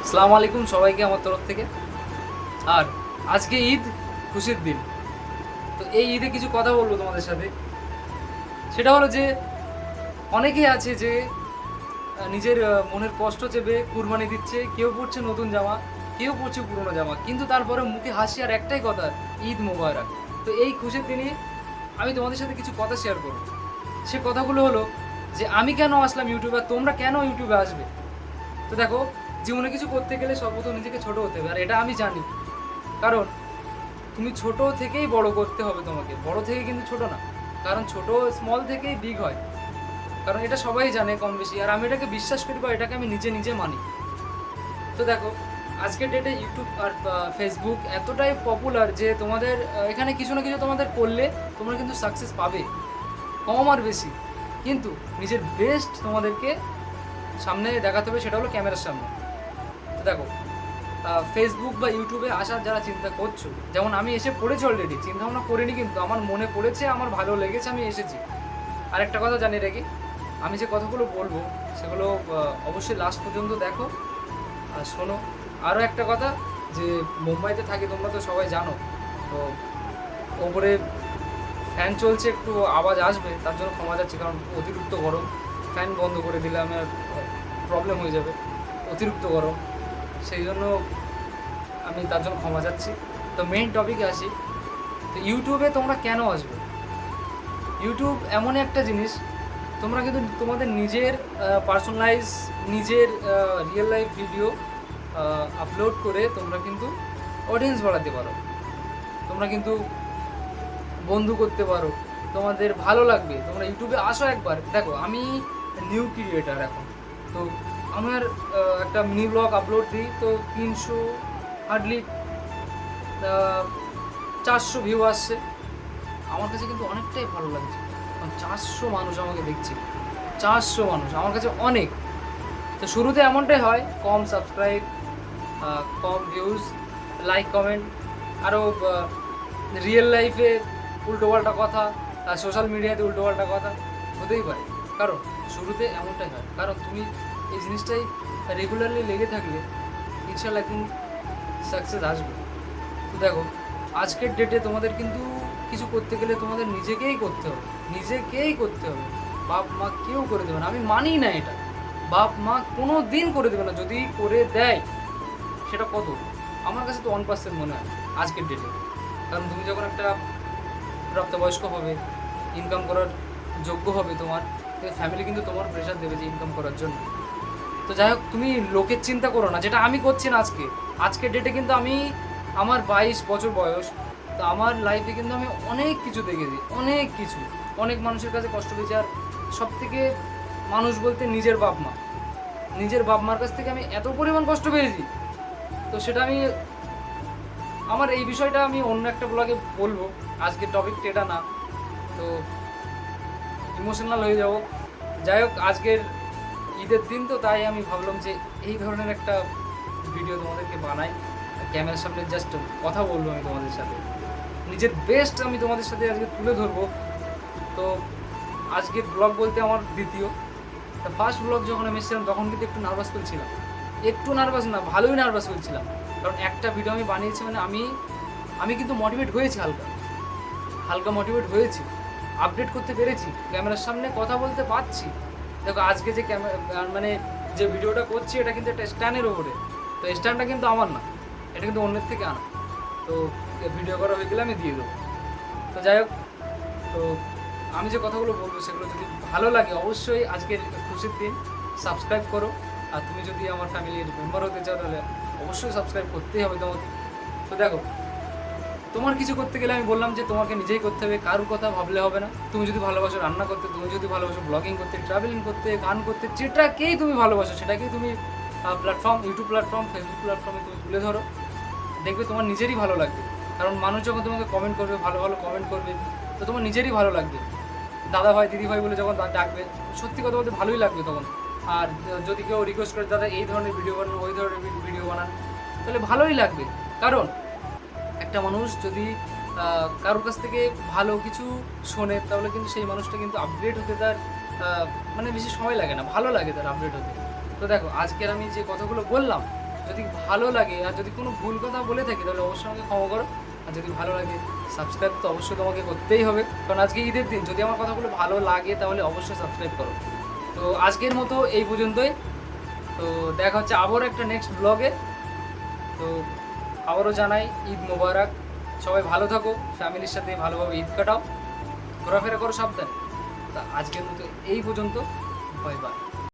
আসসালামু আলাইকুম সবাইকে আমার তরফ থেকে। আর আজকে ঈদ, খুশির দিন। তো এই ঈদে কিছু কথা বলবো তোমাদের সাথে। সেটা হলো যে অনেকেই আছে যে নিজের মনের কষ্ট চেপে কুরবানি দিচ্ছে। কেউ পরছে নতুন জামা, কেউ পরছে পুরোনো জামা, কিন্তু তারপরে মুখে হাসি আর একটাই কথা, ঈদ মোবারক। তো এই খুশির দিনে আমি তোমাদের সাথে কিছু কথা শেয়ার করবো। সে কথাগুলো হলো যে আমি কেন আসলাম ইউটিউবে, আর তোমরা কেন ইউটিউবে আসবে। তো দেখো, জীবনে কিছু করতে গেলে সর্বপ্রথম নিজেকে ছোট হতে হবে, আর এটা আমি জানি। কারণ তুমি ছোট থেকেই বড় করতে হবে, তোমাকে বড় থেকে কিন্তু ছোট না। কারণ ছোট স্মল থেকেই বিগ হয়, কারণ এটা সবাই জানে কম বেশি, আর আমি এটাকে বিশ্বাস করি বা এটাকে আমি নিজে নিজে মানি। তো দেখো, আজকের ডেটে ইউটিউব আর ফেসবুক এতটাই পপুলার যে তোমাদের এখানে কিছু না কিছু তোমাদের করলে তোমরা কিন্তু সাকসেস পাবে, কম আর বেশি। কিন্তু নিজের বেস্ট তোমাদেরকে সামনে দেখাতে হবে, সেটা হলো ক্যামেরার সামনে। তো দেখো, ফেসবুক বা ইউটিউবে আসার যারা চিন্তা করছো, যেমন আমি এসে পড়েছি অলরেডি, চিন্তা ভাবনা করিনি, কিন্তু আমার মনে পড়েছে, আমার ভালো লেগেছে, আমি এসেছি। আর একটা কথা জানিয়ে রাখি, আমি যে কথাগুলো বলবো সেগুলো অবশ্যই লাস্ট পর্যন্ত দেখো আর শোনো। আরও একটা কথা, যে মুম্বাইতে থাকি তোমরা তো সবাই জানো, তো ওপরে ফ্যান চলছে, একটু আওয়াজ আসবে, তার জন্য ক্ষমা যাচ্ছে, কারণ অতিরিক্ত গরম। ফ্যান বন্ধ করে দিলে আমার প্রবলেম হয়ে যাবে, অতিরিক্ত গরম, সেই জন্য আমি তার জন্য ক্ষমা যাচ্ছি। তো মেইন টপিকে আসি। তো ইউটিউবে তোমরা কেন আসবে? ইউটিউব এমন একটা জিনিস, তোমরা কিন্তু তোমাদের নিজের পার্সোনালাইজ, নিজের রিয়েল লাইফ ভিডিও আপলোড করে তোমরা কিন্তু অডিয়েন্স বাড়াতে পারো, তোমরা কিন্তু বন্ধু করতে পারো, তোমাদের ভালো লাগবে। তোমরা ইউটিউবে আসো একবার। দেখো, আমি নিউ ক্রিয়েটার এখন, তো আমার একটা মিনি ব্লগ আপলোড দিই, তো 300 হার্ডলি 400 ভিউ আসছে। আমার কাছে কিন্তু অনেকটাই ভালো লাগছে, কারণ 400 মানুষ আমাকে দেখছে। 400 মানুষ আমার কাছে অনেক। তো শুরুতে এমনটাই হয়, কম সাবস্ক্রাইব, কম ভিউজ, লাইক কমেন্ট, আরও রিয়েল লাইফে উল্টোপাল্টা কথা, আর সোশ্যাল মিডিয়াতে উল্টোপাল্টা কথা হতেই পারে। কারণ শুরুতে এমনটাই হয়, কারণ তুমি এই জিনিসটাই রেগুলারলি লেগে থাকলে ইনশাল্লাহ একদিন সাকসেস আসবে। তো দেখো, আজকের ডেটে তোমাদের কিন্তু কিছু করতে গেলে তোমাদের নিজেকেই করতে হবে, নিজেকেই করতে হবে। বাপ মা কেউ করে দেবে না, আমি মানি না এটা। বাপ মা কোনো দিন করে দেবে না, যদি করে দেয় সেটা কত, আমার কাছে তো 1% মনে হয় আজকের ডেটে। কারণ তুমি যখন একটা প্রাপ্তবয়স্ক হবে, ইনকাম করার যোগ্য হবে, তোমার ফ্যামিলি কিন্তু তোমার প্রেশার দেবে যে ইনকাম করার জন্য। তো যাই হোক, তুমি লোকের চিন্তা করো না, যেটা আমি করছি না আজকের ডেটে। কিন্তু আমি, আমার 22 বছর বয়স, তো আমার লাইফে কিন্তু আমি অনেক কিছু দেখেছি, অনেক কিছু, অনেক মানুষের কাছে কষ্ট পেয়েছি। আর সব থেকে মানুষ বলতে নিজের বাপ মা, নিজের বাপ মার কাছ থেকে আমি এত পরিমাণ কষ্ট পেয়েছি, তো সেটা আমি, আমার এই বিষয়টা আমি অন্য একটা ব্লগে বলবো, আজকের টপিকটা এটা না, তো ইমোশনাল হয়ে যাব। যাই হোক, আজকের ঈদের দিন, তো তাই আমি ভাবলাম যে এই ধরনের একটা ভিডিও তোমাদেরকে বানাই, ক্যামেরার সামনে জাস্ট কথা বলবো আমি তোমাদের সাথে, নিজের বেস্ট আমি তোমাদের সাথে আজকে তুলে ধরবো। তো আজকের ব্লগ বলতে আমার দ্বিতীয়, ফার্স্ট ব্লগ যখন আমি এসেছিলাম তখন কিন্তু একটু নার্ভাস ফিল ছিলাম, একটু নার্ভাস না, ভালোই নার্ভাস ফিল ছিলাম। কারণ একটা ভিডিও আমি বানিয়েছি, মানে আমি কিন্তু মোটিভেট হয়েছি, হালকা হালকা মোটিভেট হয়েছি, আপডেট করতে পেরেছি, ক্যামেরার সামনে কথা বলতে পারছি। দেখো, আজকে যে মানে যে ভিডিওটা করছি, এটা কিন্তু একটা স্ট্যান্ডের ওপরে, তো স্ট্যান্ডটা কিন্তু আমার না, এটা কিন্তু অন্যের থেকে আনা। তো ভিডিও করা হয়ে গেলে আমি দিয়ে দেবো। তো যাই হোক, তো আমি যে কথাগুলো বলবো সেগুলো যদি ভালো লাগে, অবশ্যই আজকের খুশির দিন সাবস্ক্রাইব করো। আর তুমি যদি আমার ফ্যামিলির মেম্বার হতে চাও, তাহলে অবশ্যই সাবস্ক্রাইব করতেই হবে তোমাকে। তো দেখো, তোমার কিছু করতে গেলে আমি বললাম যে তোমাকে নিজেই করতে হবে, কারোর কথা ভাবলে হবে না। তুমি যদি ভালোবাসো রান্না করতে, তুমি যদি ভালোবাসো ব্লগিং করতে, ট্রাভেলিং করতে, গান করতে, যেটাকেই তুমি ভালোবাসো সেটাকেই তুমি প্ল্যাটফর্ম, ইউটিউব প্ল্যাটফর্ম, ফেসবুক প্ল্যাটফর্মে তুমি তুলে ধরো, দেখবে তোমার নিজেরই ভালো লাগবে। কারণ মানুষ যখন তোমাকে কমেন্ট করবে, ভালো ভালো কমেন্ট করবে, তো তোমার নিজেরই ভালো লাগবে। দাদা ভাই, দিদি ভাই বলে যখন ডাকবে, সত্যি কথা বলতে ভালোই লাগবে তখন। আর যদি কেউ রিকোয়েস্ট করে, দাদা এই ধরনের ভিডিও বানান, ওই ধরনের ভিডিও বানান, তাহলে ভালোই লাগবে। কারণ একটা মানুষ যদি কারোর কাছ থেকে ভালো কিছু শোনে, তাহলে কিন্তু সেই মানুষটা কিন্তু আপডেট হতে তার মানে বেশি সময় লাগে না, ভালো লাগে তার আপডেট হতে। তো দেখো, আজকের আমি যে কথাগুলো বললাম, যদি ভালো লাগে আর যদি কোনো ভুল কথা বলে থাকি তাহলে অবশ্যই আমাকে ক্ষমা করো। আর যদি ভালো লাগে সাবস্ক্রাইব তো অবশ্যই তোমাকে করতেই হবে, কারণ আজকে ঈদের দিন, যদি আমার কথাগুলো ভালো লাগে তাহলে অবশ্যই সাবস্ক্রাইব করো। তো আজকের মতো এই পর্যন্তই। তো দেখা হচ্ছে আবারও একটা নেক্সট ব্লগে। তো আবারও জানাই ঈদ মোবারক, সবাই ভালো থাকো, ফ্যামিলির সাথে ভালোভাবে ঈদ কাটাও, ঘোরাফেরা করো সাবধানে। তা আজকের মতো এই পর্যন্ত, বাই বাই।